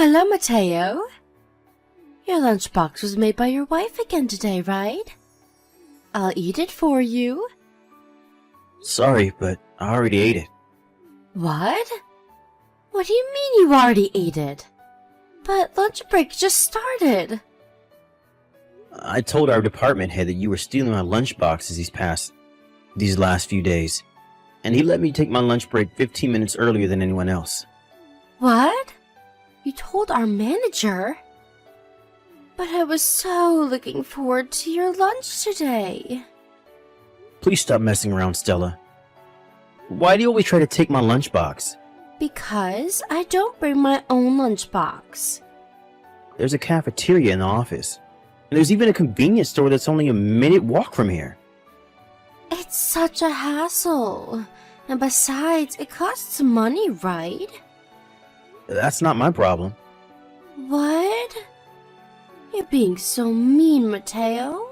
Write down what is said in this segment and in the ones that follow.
Hello, Mateo. Your lunchbox was made by your wife again today, right? I'll eat it for you. Sorry, but I already ate it. What? What do you mean you already ate it? But lunch break just started. I told our department head that you were stealing my lunchboxes these last few days, and he let me take my lunch break 15 minutes earlier than anyone else. What? You told our manager? But I was so looking forward to your lunch today. Please stop messing around, Stella. Why do you always try to take my lunchbox? Because I don't bring my own lunchbox. There's a cafeteria in the office, and there's even a convenience store that's only a minute walk from here. It's such a hassle. And besides, it costs money, right? That's not my problem. What? You're being so mean, Mateo.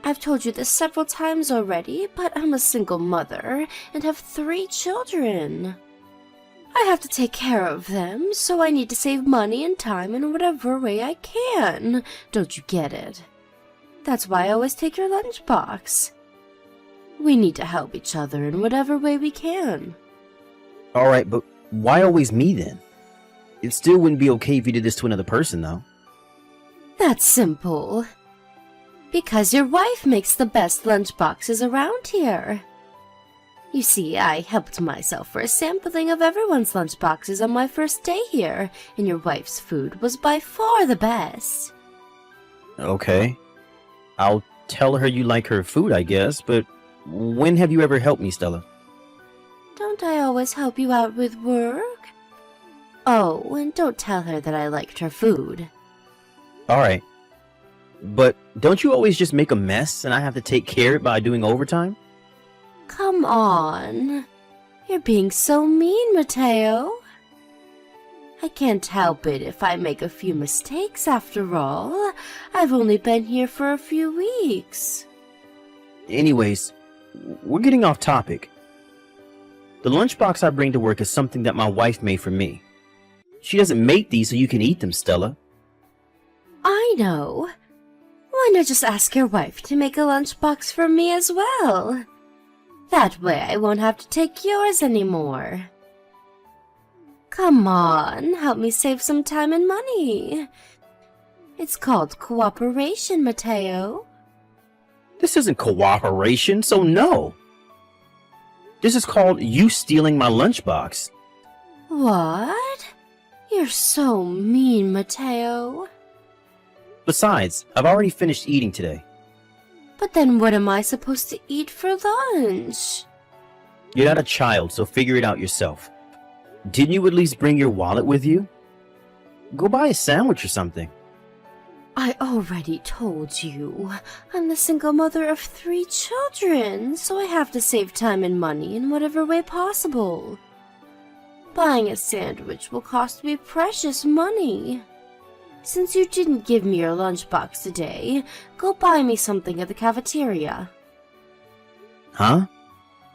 I've told you this several times already, but I'm a single mother and have 3 children. I have to take care of them, so I need to save money and time in whatever way I can. Don't you get it? That's why I always take your lunchbox. We need to help each other in whatever way we can. Alright, but why always me then? It still wouldn't be okay if you did this to another person, though. That's simple. Because your wife makes the best lunchboxes around here. You see, I helped myself for a sampling of everyone's lunchboxes on my first day here, and your wife's food was by far the best. Okay. I'll tell her you like her food, I guess, but when have you ever helped me, Stella? Don't I always help you out with work? Oh, and don't tell her that I liked her food. Alright. But don't you always just make a mess and I have to take care of it by doing overtime? Come on. You're being so mean, Mateo. I can't help it if I make a few mistakes after all. I've only been here for a few weeks. Anyways, we're getting off topic. The lunchbox I bring to work is something that my wife made for me. She doesn't make these so you can eat them, Stella. I know. Why not just ask your wife to make a lunchbox for me as well? That way I won't have to take yours anymore. Come on, help me save some time and money. It's called cooperation, Mateo. This isn't cooperation, so no. This is called you stealing my lunchbox. What? You're so mean, Mateo. Besides, I've already finished eating today. But then what am I supposed to eat for lunch? You're not a child, so figure it out yourself. Didn't you at least bring your wallet with you? Go buy a sandwich or something. I already told you. I'm the single mother of 3 children, so I have to save time and money in whatever way possible. Buying a sandwich will cost me precious money. Since you didn't give me your lunchbox today, go buy me something at the cafeteria. Huh?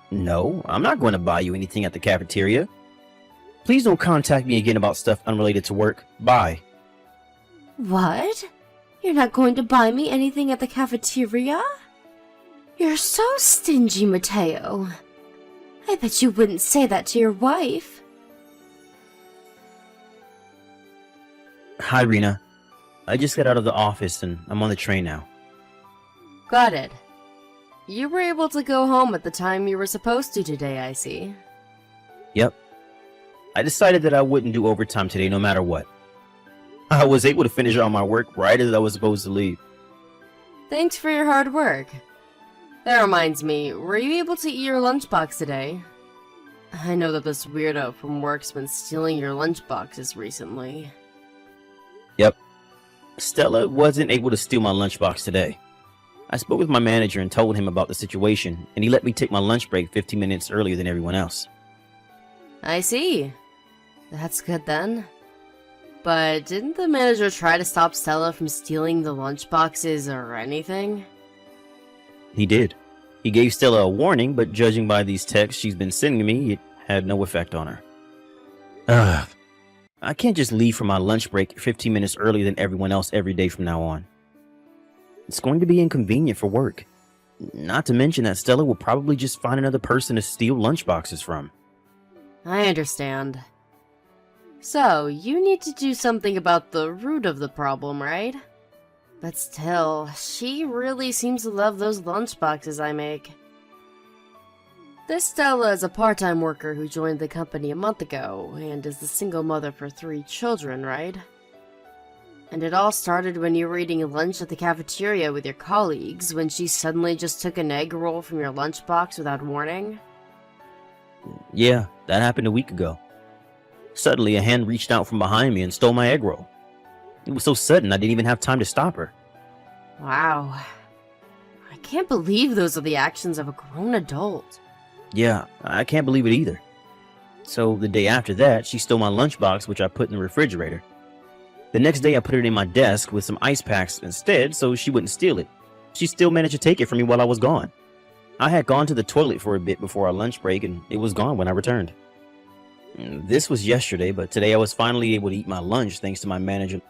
No, I'm not going to buy you anything at the cafeteria. Please don't contact me again about stuff unrelated to work. Bye. What? You're not going to buy me anything at the cafeteria? You're so stingy, Mateo. I bet you wouldn't say that to your wife. Hi, Rena. I just got out of the office and I'm on the train now. Got it. You were able to go home at the time you were supposed to today, I see. Yep. I decided that I wouldn't do overtime today no matter what. I was able to finish all my work right as I was supposed to leave. Thanks for your hard work. That reminds me, were you able to eat your lunchbox today? I know that this weirdo from work's been stealing your lunchboxes recently. Yep. Stella wasn't able to steal my lunchbox today. I spoke with my manager and told him about the situation, and he let me take my lunch break 15 minutes earlier than everyone else. I see. That's good then. But didn't the manager try to stop Stella from stealing the lunchboxes or anything? He did. He gave Stella a warning, but judging by these texts she's been sending me, it had no effect on her. Ugh. I can't just leave for my lunch break 15 minutes earlier than everyone else every day from now on. It's going to be inconvenient for work. Not to mention that Stella will probably just find another person to steal lunchboxes from. I understand. So, you need to do something about the root of the problem, right? But still, she really seems to love those lunchboxes I make. This Stella is a part-time worker who joined the company a month ago, and is the single mother for 3 children, right? And it all started when you were eating lunch at the cafeteria with your colleagues, when she suddenly just took an egg roll from your lunchbox without warning? Yeah, that happened a week ago. Suddenly, a hand reached out from behind me and stole my egg roll. It was so sudden I didn't even have time to stop her. Wow. I can't believe those are the actions of a grown adult. Yeah, I can't believe it either. So the day after that, she stole my lunchbox, which I put in the refrigerator. The next day, I put it in my desk with some ice packs instead so she wouldn't steal it. She still managed to take it from me while I was gone. I had gone to the toilet for a bit before our lunch break, and it was gone when I returned. This was yesterday, but today I was finally able to eat my lunch thanks to my manager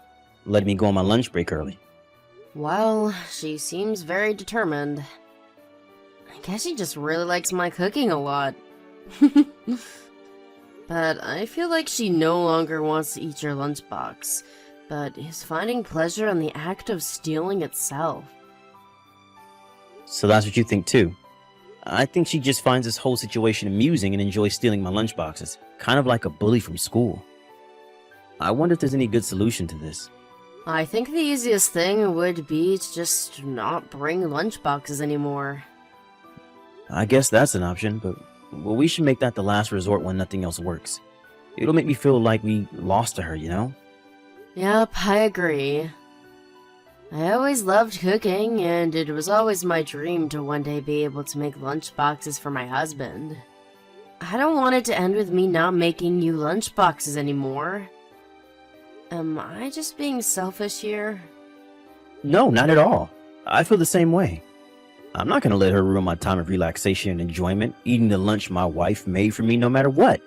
letting me go on my lunch break early. Well, she seems very determined. I guess she just really likes my cooking a lot. But I feel like she no longer wants to eat your lunchbox, but is finding pleasure in the act of stealing itself. So that's what you think too? I think she just finds this whole situation amusing and enjoys stealing my lunchboxes, kind of like a bully from school. I wonder if there's any good solution to this. I think the easiest thing would be to just not bring lunchboxes anymore. I guess that's an option, but we should make that the last resort when nothing else works. It'll make me feel like we lost to her, you know? Yep, I agree. I always loved cooking, and it was always my dream to one day be able to make lunchboxes for my husband. I don't want it to end with me not making you lunchboxes anymore. Am I just being selfish here? No, not at all. I feel the same way. I'm not going to let her ruin my time of relaxation and enjoyment, eating the lunch my wife made for me no matter what.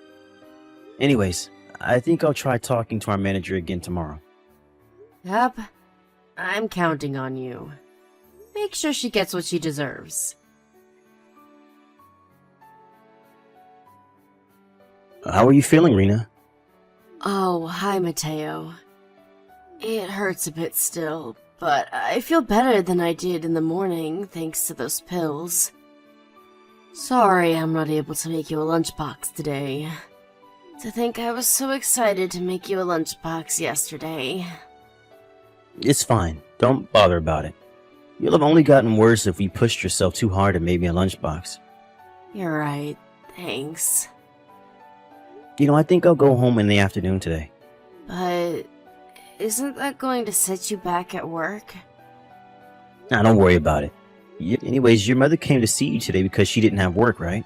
Anyways, I think I'll try talking to our manager again tomorrow. Yep, I'm counting on you. Make sure she gets what she deserves. How are you feeling, Rena? Oh, hi, Mateo. It hurts a bit still, but I feel better than I did in the morning thanks to those pills. Sorry I'm not able to make you a lunchbox today. To think I was so excited to make you a lunchbox yesterday. It's fine. Don't bother about it. You'll have only gotten worse if you pushed yourself too hard and made me a lunchbox. You're right, thanks. You know, I think I'll go home in the afternoon today. But isn't that going to set you back at work? Nah, don't worry about it. Anyways, your mother came to see you today because she didn't have work, right?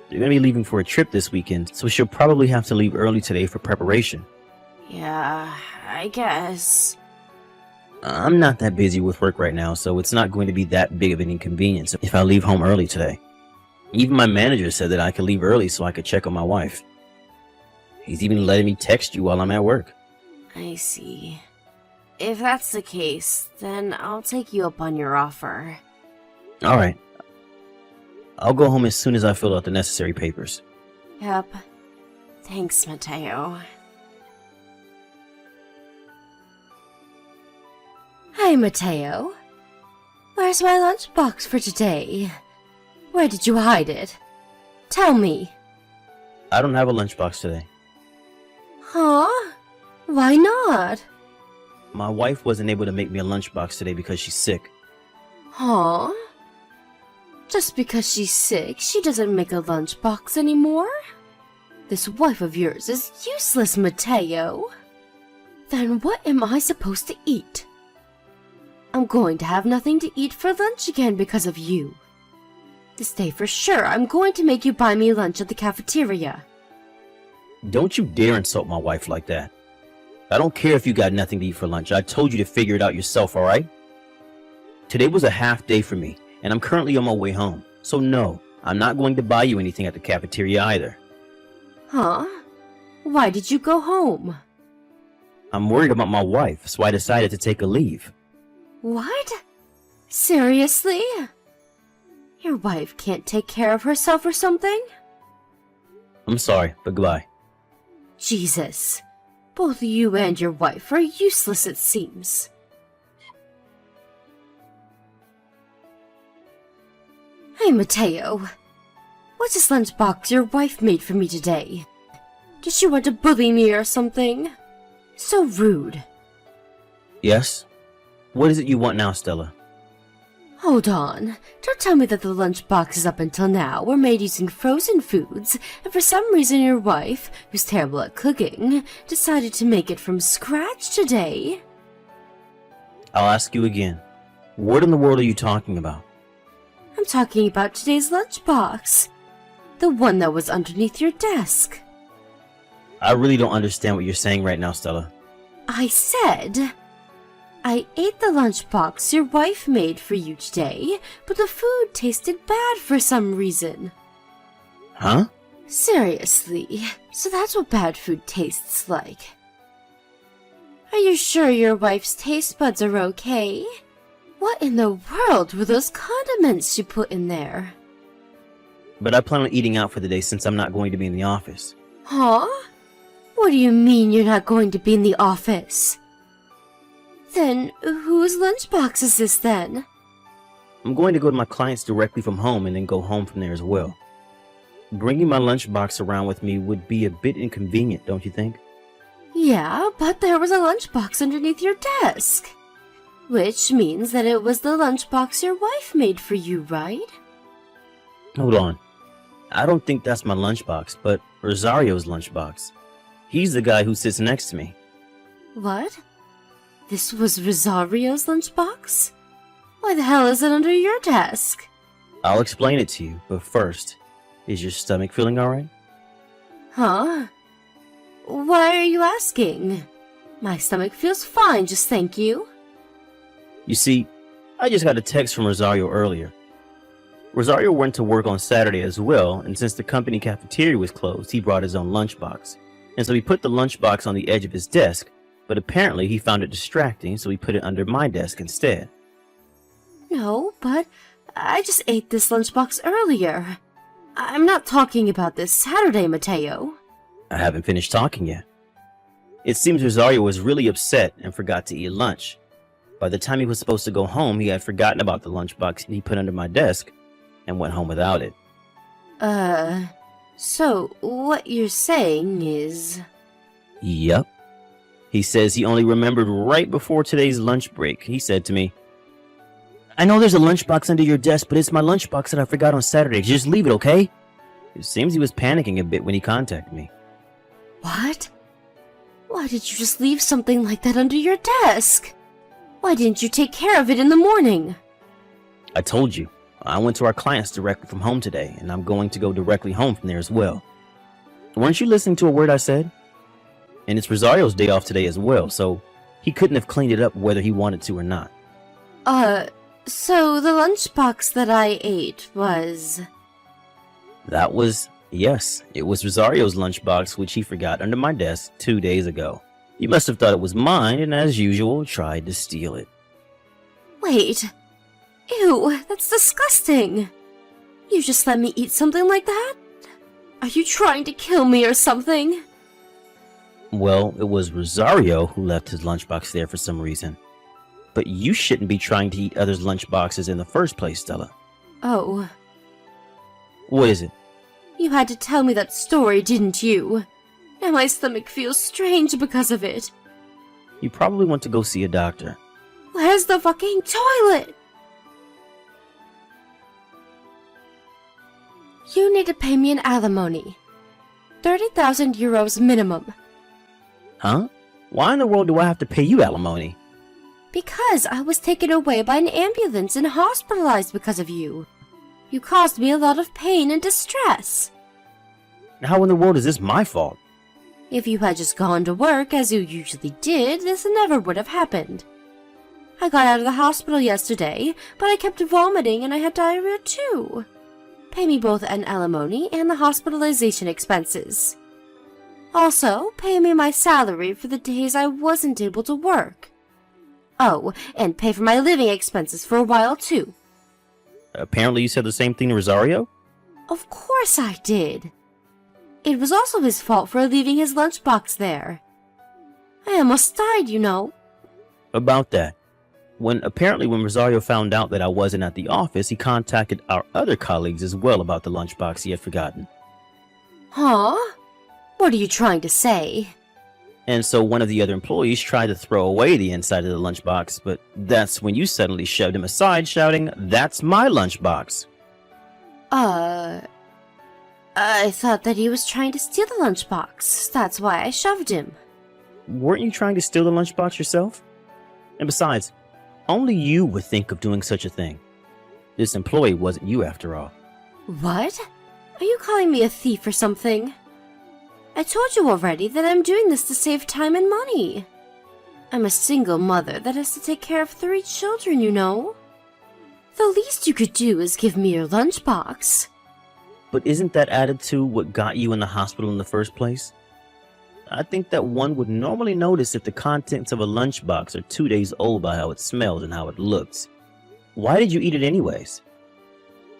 They're going to be leaving for a trip this weekend, so she'll probably have to leave early today for preparation. Yeah, I guess. I'm not that busy with work right now, so it's not going to be that big of an inconvenience if I leave home early today. Even my manager said that I could leave early so I could check on my wife. He's even letting me text you while I'm at work. I see. If that's the case, then I'll take you up on your offer. Alright. I'll go home as soon as I fill out the necessary papers. Yep. Thanks, Mateo. Hi, Mateo. Where's my lunchbox for today? Where did you hide it? Tell me. I don't have a lunchbox today. Huh? Why not? My wife wasn't able to make me a lunchbox today because she's sick. Huh? Just because she's sick, she doesn't make a lunchbox anymore? This wife of yours is useless, Mateo. Then what am I supposed to eat? I'm going to have nothing to eat for lunch again because of you. This day for sure, I'm going to make you buy me lunch at the cafeteria. Don't you dare insult my wife like that. I don't care if you got nothing to eat for lunch. I told you to figure it out yourself, alright? Today was a half day for me, and I'm currently on my way home. So no, I'm not going to buy you anything at the cafeteria either. Huh? Why did you go home? I'm worried about my wife, so I decided to take a leave. What? Seriously? Your wife can't take care of herself or something? I'm sorry, but goodbye. Jesus. Both you and your wife are useless, it seems. Hey, Mateo. What's this lunchbox your wife made for me today? Does she want to bully me or something? So rude. Yes? What is it you want now, Stella? Hold on. Don't tell me that the lunchboxes up until now were made using frozen foods, and for some reason your wife, who's terrible at cooking, decided to make it from scratch today. I'll ask you again. What in the world are you talking about? I'm talking about today's lunchbox. The one that was underneath your desk. I really don't understand what you're saying right now, Stella. I said... I ate the lunchbox your wife made for you today, but the food tasted bad for some reason. Huh? Seriously, so that's what bad food tastes like. Are you sure your wife's taste buds are okay? What in the world were those condiments she put in there? But I plan on eating out for the day since I'm not going to be in the office. Huh? What do you mean you're not going to be in the office? Then, whose lunchbox is this then? I'm going to go to my clients directly from home and then go home from there as well. Bringing my lunchbox around with me would be a bit inconvenient, don't you think? Yeah, but there was a lunchbox underneath your desk. Which means that it was the lunchbox your wife made for you, right? Hold on. I don't think that's my lunchbox, but Rosario's lunchbox. He's the guy who sits next to me. What? This was Rosario's lunchbox? Why the hell is it under your desk? I'll explain it to you, but first, is your stomach feeling alright? Huh? Why are you asking? My stomach feels fine, just thank you. You see, I just got a text from Rosario earlier. Rosario went to work on Saturday as well, and since the company cafeteria was closed, he brought his own lunchbox. And so he put the lunchbox on the edge of his desk, but apparently he found it distracting, so he put it under my desk instead. No, but I just ate this lunchbox earlier. I'm not talking about this Saturday, Mateo. I haven't finished talking yet. It seems Rosario was really upset and forgot to eat lunch. By the time he was supposed to go home, he had forgotten about the lunchbox he put under my desk and went home without it. So what you're saying is... Yep. He says he only remembered right before today's lunch break. He said to me, I know there's a lunchbox under your desk, but it's my lunchbox that I forgot on Saturday. Just leave it, okay? It seems he was panicking a bit when he contacted me. What? Why did you just leave something like that under your desk? Why didn't you take care of it in the morning? I told you. I went to our clients directly from home today, and I'm going to go directly home from there as well. Weren't you listening to a word I said? And it's Rosario's day off today as well, so he couldn't have cleaned it up whether he wanted to or not. So the lunchbox that I ate was... Yes, it was Rosario's lunchbox, which he forgot under my desk 2 days ago. You must have thought it was mine, and as usual, tried to steal it. Wait. Ew, that's disgusting. You just let me eat something like that? Are you trying to kill me or something? Well, it was Rosario who left his lunchbox there for some reason. But you shouldn't be trying to eat others' lunchboxes in the first place, Stella. Oh. What is it? You had to tell me that story, didn't you? Now my stomach feels strange because of it. You probably want to go see a doctor. Where's the fucking toilet? You need to pay me an alimony. 30,000 euros minimum. Huh? Why in the world do I have to pay you alimony? Because I was taken away by an ambulance and hospitalized because of you. You caused me a lot of pain and distress. How in the world is this my fault? If you had just gone to work as you usually did, this never would have happened. I got out of the hospital yesterday, but I kept vomiting and I had diarrhea too. Pay me both an alimony and the hospitalization expenses. Also, pay me my salary for the days I wasn't able to work. Oh, and pay for my living expenses for a while, too. Apparently you said the same thing to Rosario? Of course I did. It was also his fault for leaving his lunchbox there. I almost died, you know. About that. When Rosario found out that I wasn't at the office, he contacted our other colleagues as well about the lunchbox he had forgotten. Huh? What are you trying to say? And so one of the other employees tried to throw away the inside of the lunchbox, but that's when you suddenly shoved him aside, shouting, "That's my lunchbox." I thought that he was trying to steal the lunchbox. That's why I shoved him. Weren't you trying to steal the lunchbox yourself? And besides, only you would think of doing such a thing. This employee wasn't you after all. What? Are you calling me a thief or something? I told you already that I'm doing this to save time and money. I'm a single mother that has to take care of 3 children, you know. The least you could do is give me your lunchbox. But isn't that attitude what got you in the hospital in the first place? I think that one would normally notice if the contents of a lunchbox are 2 days old by how it smells and how it looks. Why did you eat it anyways?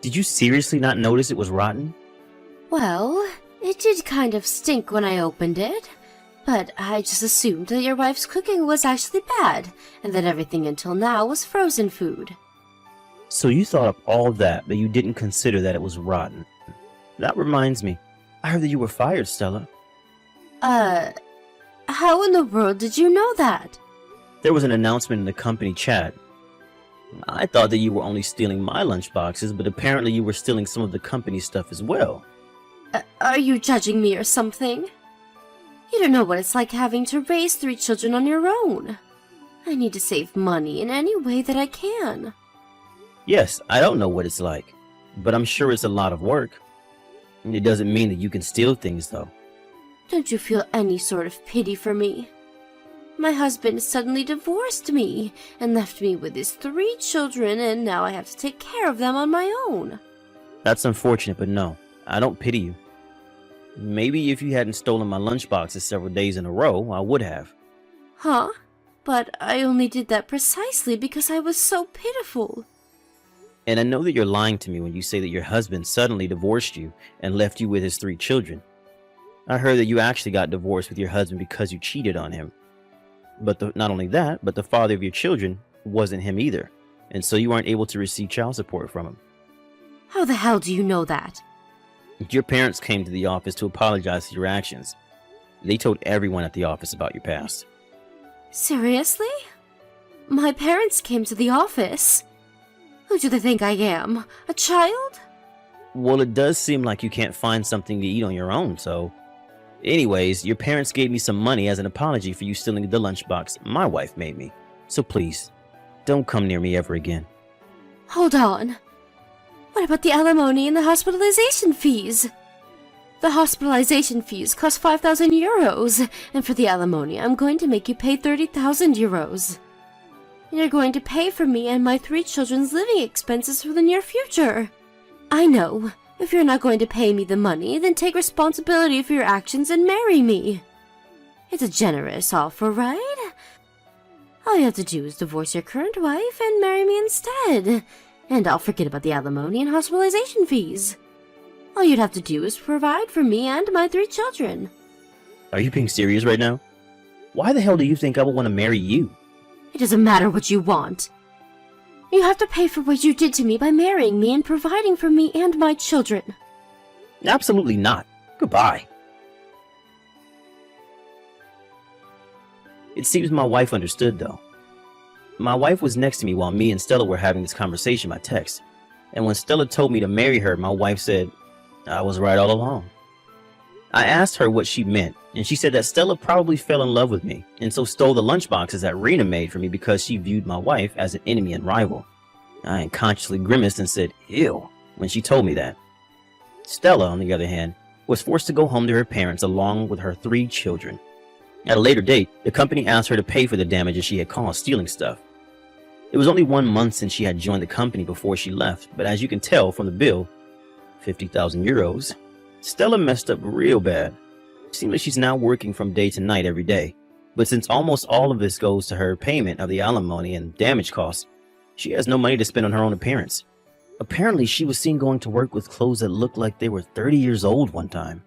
Did you seriously not notice it was rotten? Well, it did kind of stink when I opened it, but I just assumed that your wife's cooking was actually bad, and that everything until now was frozen food. So you thought of all that, but you didn't consider that it was rotten. That reminds me, I heard that you were fired, Stella. How in the world did you know that? There was an announcement in the company chat. I thought that you were only stealing my lunchboxes, but apparently you were stealing some of the company stuff as well. Are you judging me or something? You don't know what it's like having to raise 3 children on your own. I need to save money in any way that I can. Yes, I don't know what it's like, but I'm sure it's a lot of work. It doesn't mean that you can steal things, though. Don't you feel any sort of pity for me? My husband suddenly divorced me and left me with his 3 children, and now I have to take care of them on my own. That's unfortunate, but no, I don't pity you. Maybe if you hadn't stolen my lunchboxes several days in a row, I would have. Huh? But I only did that precisely because I was so pitiful. And I know that you're lying to me when you say that your husband suddenly divorced you and left you with his 3 children. I heard that you actually got divorced with your husband because you cheated on him. But not only that, but the father of your children wasn't him either. And so you aren't able to receive child support from him. How the hell do you know that? Your parents came to the office to apologize for your actions. They told everyone at the office about your past. Seriously? My parents came to the office? Who do they think I am? A child? Well, it does seem like you can't find something to eat on your own, so... Anyways, your parents gave me some money as an apology for you stealing the lunchbox my wife made me. So please, don't come near me ever again. Hold on. What about the alimony and the hospitalization fees? The hospitalization fees cost 5,000 euros, and for the alimony, I'm going to make you pay 30,000 euros. You're going to pay for me and my 3 children's living expenses for the near future. I know. If you're not going to pay me the money, then take responsibility for your actions and marry me. It's a generous offer, right? All you have to do is divorce your current wife and marry me instead. And I'll forget about the alimony and hospitalization fees. All you'd have to do is provide for me and my 3 children. Are you being serious right now? Why the hell do you think I would want to marry you? It doesn't matter what you want. You have to pay for what you did to me by marrying me and providing for me and my children. Absolutely not. Goodbye. It seems my wife understood, though. My wife was next to me while me and Stella were having this conversation by text. And when Stella told me to marry her, my wife said, I was right all along. I asked her what she meant, and she said that Stella probably fell in love with me, and so stole the lunchboxes that Rena made for me because she viewed my wife as an enemy and rival. I unconsciously grimaced and said, ew, when she told me that. Stella, on the other hand, was forced to go home to her parents along with her 3 children. At a later date, the company asked her to pay for the damages she had caused stealing stuff. It was only 1 month since she had joined the company before she left, but as you can tell from the bill, 50,000 euros, Stella messed up real bad. Seems like she's now working from day to night every day. But since almost all of this goes to her payment of the alimony and damage costs, she has no money to spend on her own appearance. Apparently, she was seen going to work with clothes that looked like they were 30 years old one time.